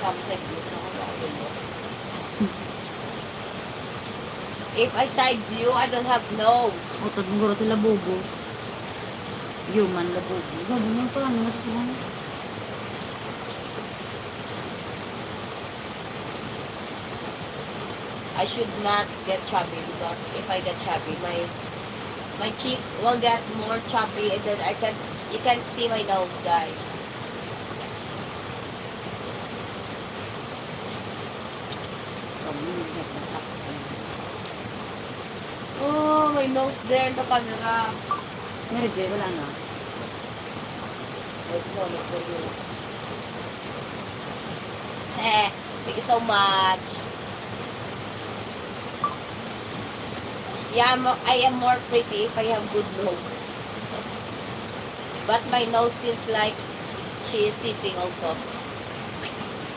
comes like this. If I side view, I don't have nose. O, tatong sila bobo. Human la bobo. Gabi mo pa lang natutunan. I should not get chubby because if I get chubby, my cheek will get more chubby and then you can't see my nose, guys. Oh, my nose there in the camera. Meron kayo, wala na. It's only for you. Thank you so much. Yeah, I am more pretty if I have good nose. But my nose seems like she is sitting also.